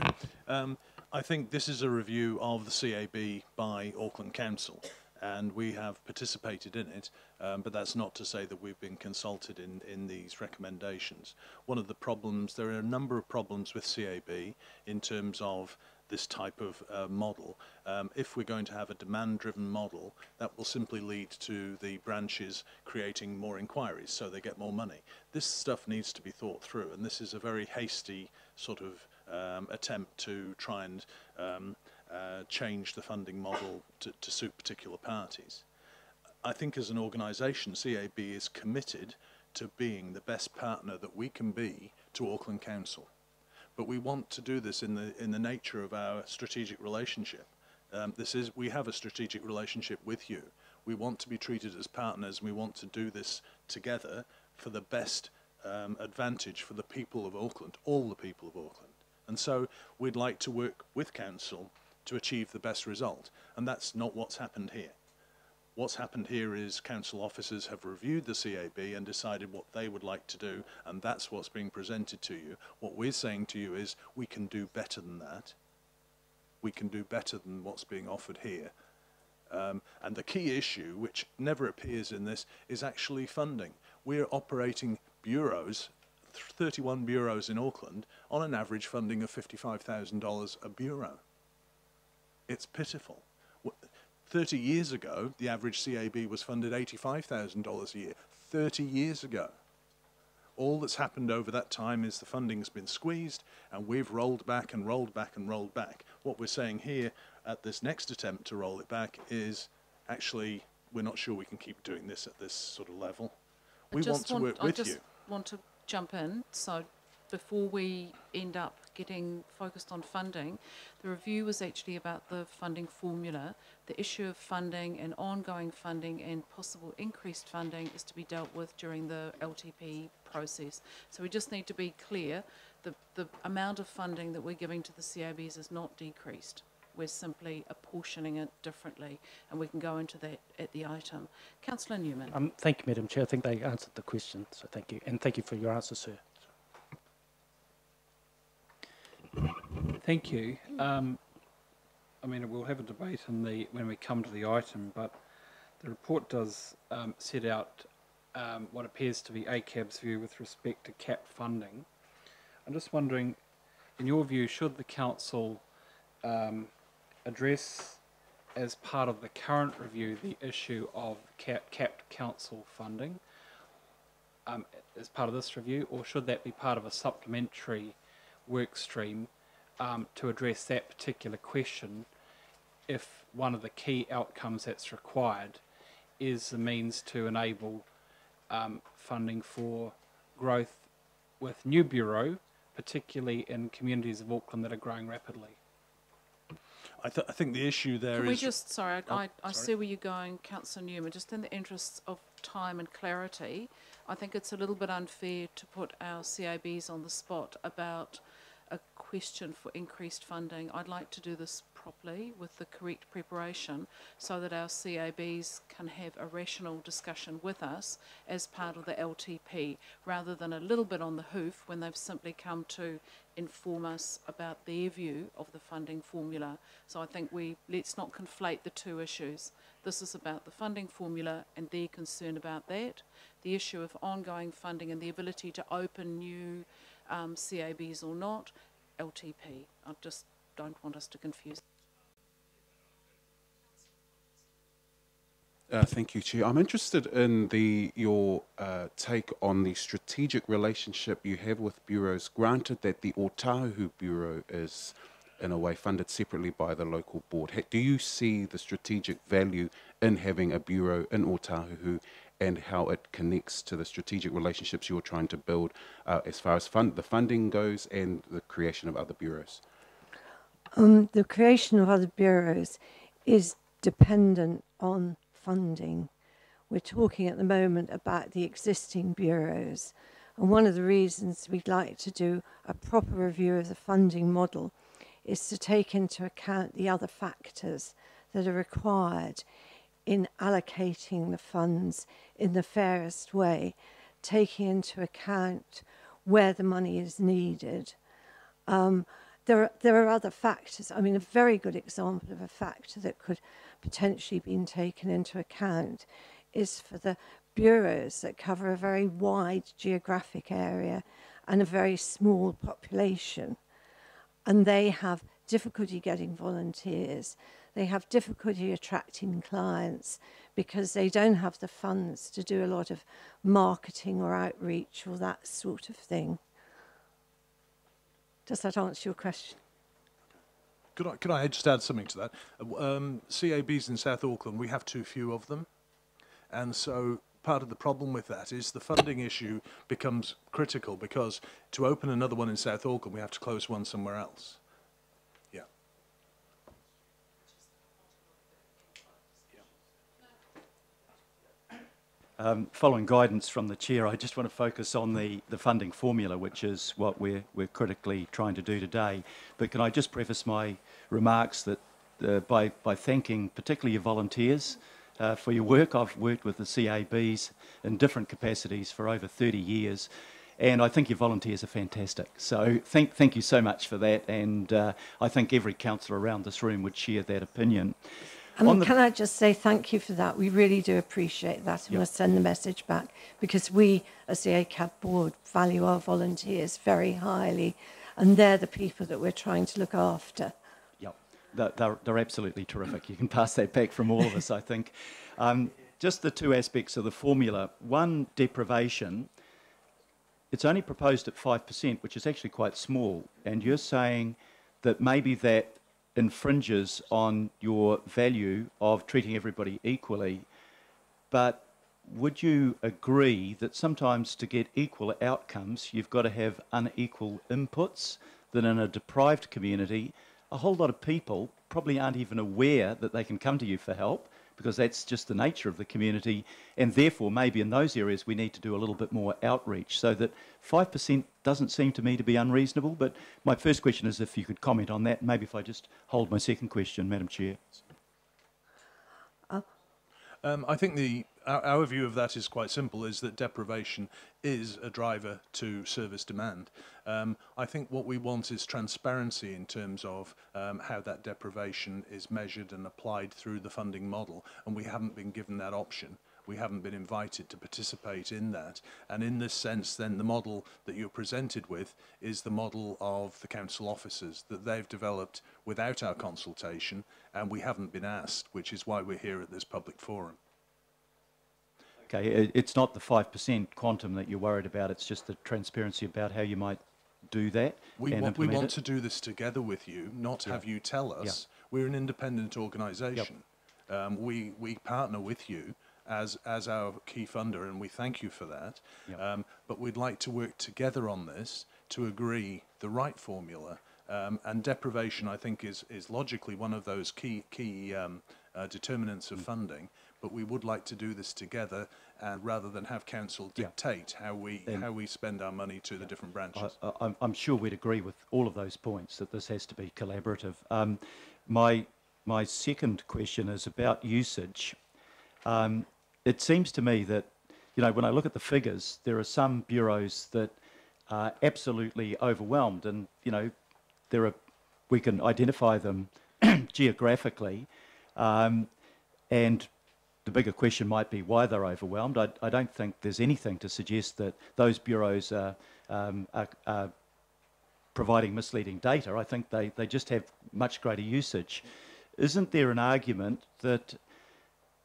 I think this is a review of the CAB by Auckland Council, and we have participated in it, but that's not to say that we've been consulted in these recommendations. One of the problems, there are a number of problems with CAB in terms of this type of model. If we're going to have a demand-driven model, that will simply lead to the branches creating more inquiries, so they get more money. This stuff needs to be thought through, and this is a very hasty sort of attempt to try and change the funding model to suit particular parties. I think as an organisation, CAB is committed to being the best partner that we can be to Auckland Council. But we want to do this in the nature of our strategic relationship. We have a strategic relationship with you. We want to be treated as partners. We want to do this together for the best advantage for the people of Auckland, all the people of Auckland. And so we'd like to work with council to achieve the best result. And that's not what's happened here. What's happened here is council officers have reviewed the CAB and decided what they would like to do, and that's what's being presented to you. What we're saying to you is we can do better than that. We can do better than what's being offered here. And the key issue, which never appears in this, is actually funding. We're operating bureaus, 31 bureaus in Auckland, on an average funding of $55,000 a bureau. It's pitiful. 30 years ago, the average CAB was funded $85,000 a year. 30 years ago. All that's happened over that time is the funding's been squeezed, and we've rolled back and rolled back and rolled back. What we're saying here at this next attempt to roll it back is actually we're not sure we can keep doing this at this sort of level. We want to work with you. I just want to jump in. So before we end up getting focused on funding, the review was actually about the funding formula. The issue of funding and ongoing funding and possible increased funding is to be dealt with during the LTP process. So we just need to be clear that the amount of funding that we're giving to the CABs is not decreased. We're simply apportioning it differently, and we can go into that at the item. Councillor Newman. Thank you, Madam Chair. I think they answered the question, so thank you. And thank you for your answer, sir. Thank you. I mean, we'll have a debate when we come to the item, but the report does set out what appears to be ACAB's view with respect to cap funding. I'm just wondering, in your view, should the council address, as part of the current review, the issue of capped council funding as part of this review, or should that be part of a supplementary work stream to address that particular question if one of the key outcomes that's required is the means to enable funding for growth with new bureau, particularly in communities of Auckland that are growing rapidly? I think the issue there is... Can we just, sorry, I see where you're going, Councillor Newman. Just in the interests of time and clarity, I think it's a little bit unfair to put our CABs on the spot about a question for increased funding. I'd like to do this properly with the correct preparation so that our CABs can have a rational discussion with us as part of the LTP, rather than a little bit on the hoof when they've simply come to inform us about their view of the funding formula. So I think let's not conflate the two issues. This is about the funding formula and their concern about that. The issue of ongoing funding and the ability to open new CABs or not, LTP. I just don't want us to confuse. Thank you, Chair. I'm interested in your take on the strategic relationship you have with bureaus, granted that the Otahu Bureau is, in a way, funded separately by the local board. Do you see the strategic value in having a bureau in Otahu and how it connects to the strategic relationships you're trying to build as far as the funding goes and the creation of other bureaus? The creation of other bureaus is dependent on funding. We're talking at the moment about the existing bureaus, and one of the reasons we'd like to do a proper review of the funding model is to take into account the other factors that are required in allocating the funds in the fairest way, taking into account where the money is needed. There are other factors. I mean, a very good example of a factor that could potentially be taken into account is for the bureaus that cover a very wide geographic area and a very small population. And they have difficulty getting volunteers. They have difficulty attracting clients because they don't have the funds to do a lot of marketing or outreach or that sort of thing. Does that answer your question? Could I just add something to that? CABs in South Auckland, we have too few of them. And so part of the problem with that is the funding issue becomes critical, because to open another one in South Auckland, we have to close one somewhere else. Yeah. Following guidance from the Chair, I just want to focus on the funding formula, which is what we're critically trying to do today. But can I just preface my remarks that by thanking particularly your volunteers for your work. I've worked with the CABs in different capacities for over 30 years, and I think your volunteers are fantastic. So thank you so much for that, and I think every councillor around this room would share that opinion. And can I just say thank you for that? We really do appreciate that, and we'll send the message back, because we, as the ACAB board, value our volunteers very highly, and they're the people that we're trying to look after. Yep, they're absolutely terrific. You can pass that back from all of us, I think. Just the two aspects of the formula. One, deprivation. It's only proposed at 5%, which is actually quite small, and you're saying that maybe that infringes on your value of treating everybody equally, but would you agree that sometimes to get equal outcomes you've got to have unequal inputs, that in a deprived community a whole lot of people probably aren't even aware that they can come to you for help, because that's just the nature of the community, and therefore maybe in those areas we need to do a little bit more outreach, so that 5% doesn't seem to me to be unreasonable. But my first question is if you could comment on that, and maybe if I just hold my second question, Madam Chair. I think our view of that is quite simple, is that deprivation is a driver to service demand. I think what we want is transparency in terms of how that deprivation is measured and applied through the funding model, and we haven't been given that option. We haven't been invited to participate in that. And in this sense, then, the model that you're presented with is the model of the council officers that they've developed without our consultation, and we haven't been asked, which is why we're here at this public forum. Okay, it's not the 5% quantum that you're worried about, it's just the transparency about how you might do that. We want to do this together with you, not have you tell us. We're an independent organisation. We partner with you as our key funder, and we thank you for that. But we'd like to work together on this to agree the right formula. And deprivation, I think, is logically one of those key determinants of funding. But we would like to do this together, rather than have council dictate how we spend our money to the different branches. I'm sure we'd agree with all of those points, that this has to be collaborative. My second question is about usage. It seems to me that, when I look at the figures, there are some bureaus that are absolutely overwhelmed, and we can identify them geographically, and the bigger question might be why they're overwhelmed. I don't think there's anything to suggest that those bureaus are providing misleading data. I think they just have much greater usage. Isn't there an argument that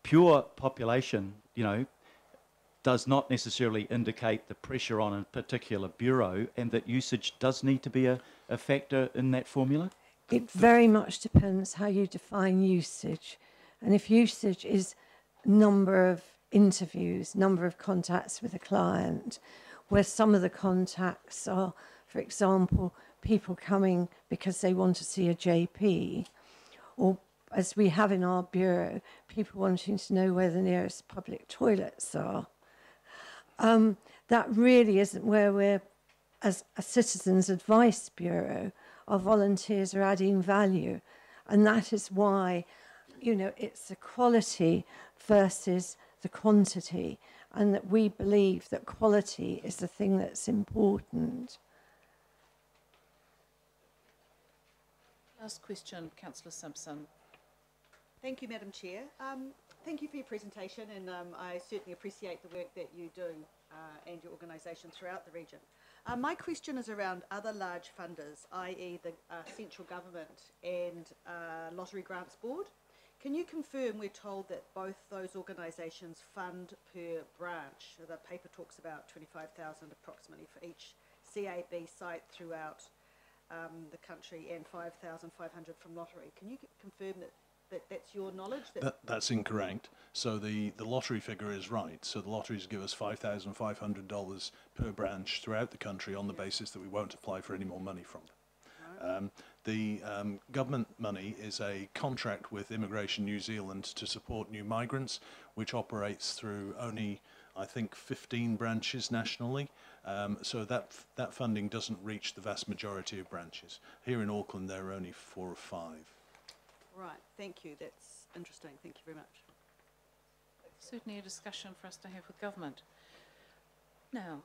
pure population, does not necessarily indicate the pressure on a particular bureau, and that usage does need to be a factor in that formula? It very much depends how you define usage. And if usage is number of interviews, number of contacts with a client, where some of the contacts are, for example, people coming because they want to see a JP, or as we have in our bureau, people wanting to know where the nearest public toilets are. That really isn't where we're, as a citizens' advice bureau, our volunteers are adding value. And that is why, it's the quality versus the quantity, and that we believe that quality is the thing that's important. Last question, Councillor Simpson. Thank you, Madam Chair. Thank you for your presentation, and I certainly appreciate the work that you do and your organisation throughout the region. My question is around other large funders, i.e. the central government and Lottery Grants Board. Can you confirm, we're told that both those organisations fund per branch? The paper talks about 25,000 approximately for each CAB site throughout the country, and 5,500 from Lottery. Can you confirm that's your knowledge? That's incorrect. So the lottery figure is right. So the lotteries give us $5,500 per branch throughout the country on the basis that we won't apply for any more money from them. The government money is a contract with Immigration New Zealand to support new migrants, which operates through only, I think, 15 branches nationally. So that funding doesn't reach the vast majority of branches. Here in Auckland, there are only 4 or 5. Right, thank you. That's interesting. Thank you very much. Certainly a discussion for us to have with government. Now,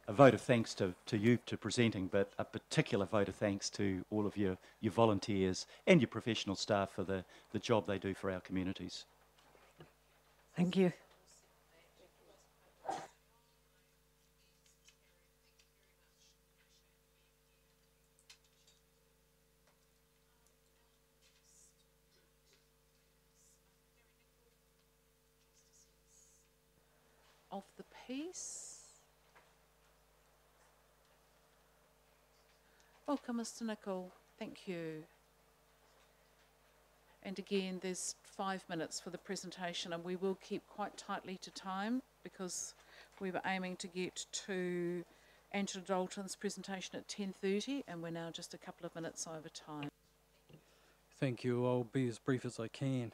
a vote of thanks to you for presenting, but a particular vote of thanks to all of your volunteers and your professional staff for the job they do for our communities. Thank you. of the peace. Welcome, Mr. Nicol. Thank you. And again, there's 5 minutes for the presentation, and we will keep quite tightly to time because we were aiming to get to Angela Dalton's presentation at 10:30, and we're now just a couple of minutes over time. Thank you. I'll be as brief as I can.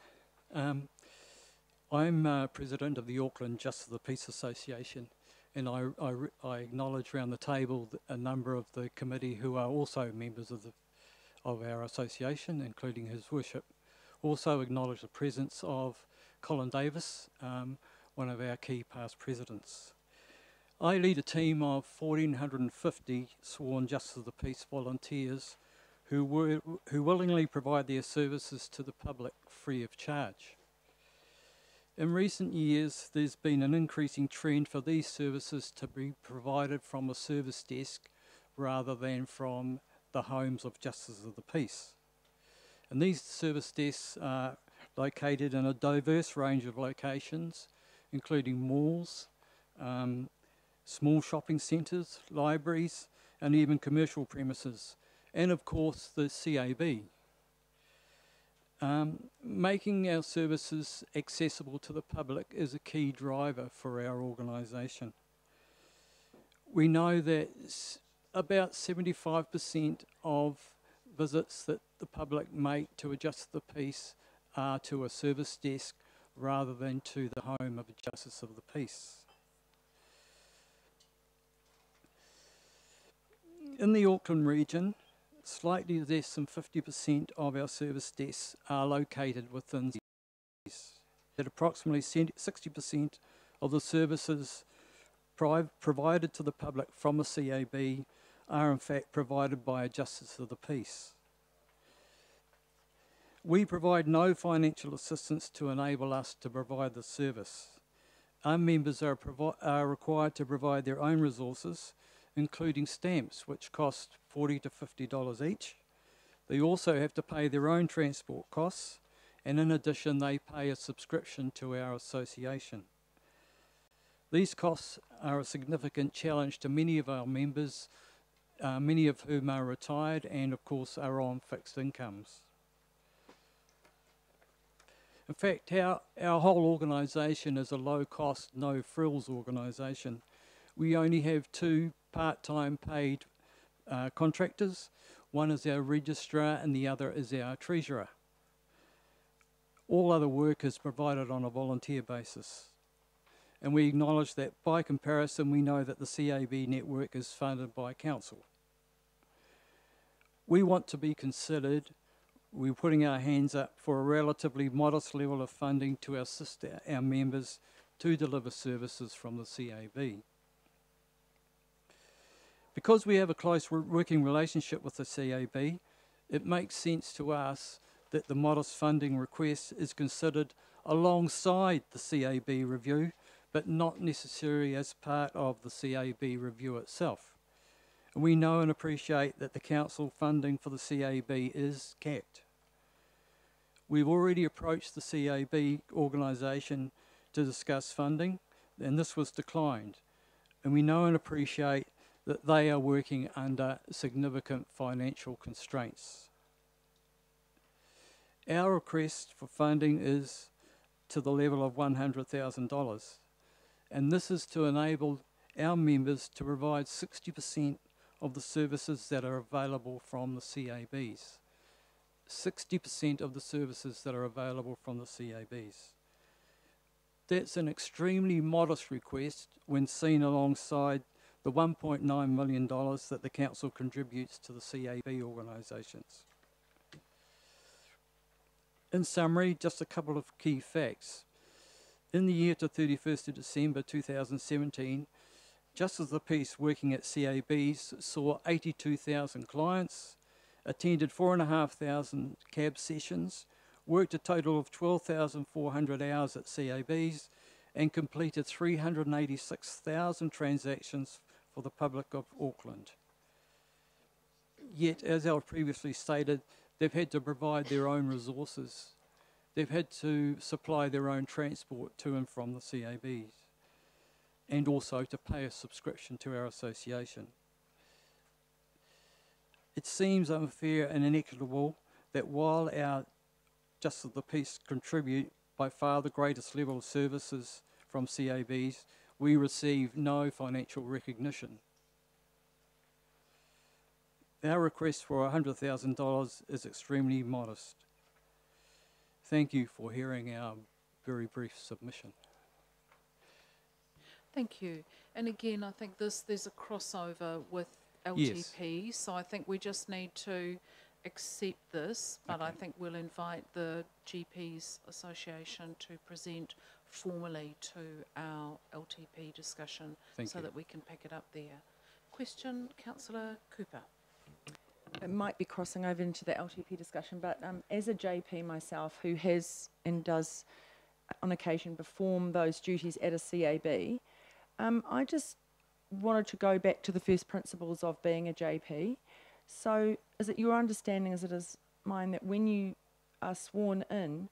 I'm president of the Auckland Justice of the Peace Association, and I acknowledge around the table a number of the committee who are also members of our association, including His Worship. Also acknowledge the presence of Colin Davis, one of our key past presidents. I lead a team of 1,450 sworn Justice of the Peace volunteers who willingly provide their services to the public free of charge. In recent years, there's been an increasing trend for these services to be provided from a service desk rather than from the homes of Justices of the Peace. And these service desks are located in a diverse range of locations, including malls, small shopping centres, libraries, and even commercial premises, and of course the CAB. Making our services accessible to the public is a key driver for our organisation. We know that about 75% of visits that the public make to a Justice of the Peace are to a service desk rather than to the home of a Justice of the Peace. In the Auckland region, slightly less than 50% of our service desks are located within cities. That approximately 60% of the services provided to the public from the CAB are in fact provided by a Justice of the Peace. We provide no financial assistance to enable us to provide the service. Our members are required to provide their own resources, including stamps, which cost $40 to $50 each. They also have to pay their own transport costs, and in addition, they pay a subscription to our association. These costs are a significant challenge to many of our members, many of whom are retired and, of course, are on fixed incomes. In fact, our whole organisation is a low-cost, no-frills organisation. We only have 2 part-time paid contractors. One is our registrar and the other is our treasurer. All other work is provided on a volunteer basis. And we acknowledge that by comparison, we know that the CAB network is funded by council. We want to be considered. We're putting our hands up for a relatively modest level of funding to assist our members to deliver services from the CAB. Because we have a close working relationship with the CAB, it makes sense to us that the modest funding request is considered alongside the CAB review, but not necessarily as part of the CAB review itself. And we know and appreciate that the council funding for the CAB is capped. We've already approached the CAB organisation to discuss funding, and this was declined. And we know and appreciate that they are working under significant financial constraints. Our request for funding is to the level of $100,000, and this is to enable our members to provide 60% of the services that are available from the CABs. 60% of the services that are available from the CABs. That's an extremely modest request when seen alongside the $1.9 million that the Council contributes to the CAB organisations. In summary, just a couple of key facts. In the year to 31st of December 2017, Justice of the Peace working at CABs saw 82,000 clients, attended 4,500 cab sessions, worked a total of 12,400 hours at CABs, and completed 386,000 transactions for the public of Auckland. Yet, as I previously stated, they've had to provide their own resources. They've had to supply their own transport to and from the CABs, and also to pay a subscription to our association. It seems unfair and inequitable that while our Justice of the Peace contribute by far the greatest level of services from CABs, we receive no financial recognition. Our request for $100,000 is extremely modest. Thank you for hearing our very brief submission. Thank you. And again, I think there's a crossover with LTP, yes. So I think we just need to accept this, but okay. I think we'll invite the GPs Association to present formally to our LTP discussion so that we can pick it up there. Question, Councillor Cooper. It might be crossing over into the LTP discussion, but as a JP myself who has and does on occasion perform those duties at a CAB, I just wanted to go back to the first principles of being a JP. So is it your understanding, as it is mine, that when you are sworn in,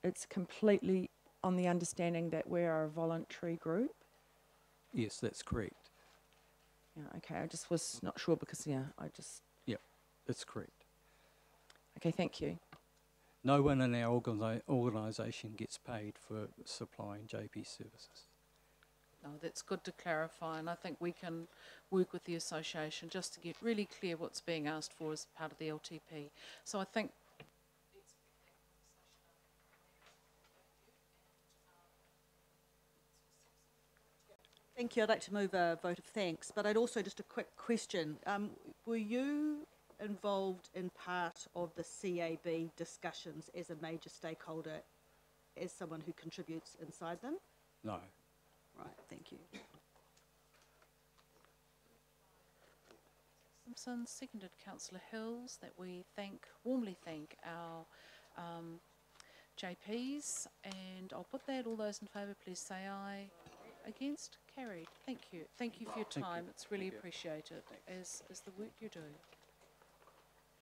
it's completely on the understanding that we are a voluntary group? Yes, that's correct. Yeah, okay, I just was not sure because, yeah, Yep, that's correct. Okay, thank you. No one in our organisation gets paid for supplying JP services. No, that's good to clarify, and I think we can work with the association just to get really clear what's being asked for as part of the LTP. So I think Thank you. I'd like to move a vote of thanks, but I'd also just a quick question. Were you involved in part of the CAB discussions as a major stakeholder, as someone who contributes inside them? No. Right, thank you. Simpson, seconded Councillor Hills, that we warmly thank our JPs, and I'll put that. All those in favour, please say aye. Against? Carried. Thank you. Thank you for your time. It's really appreciated, as is the work you do.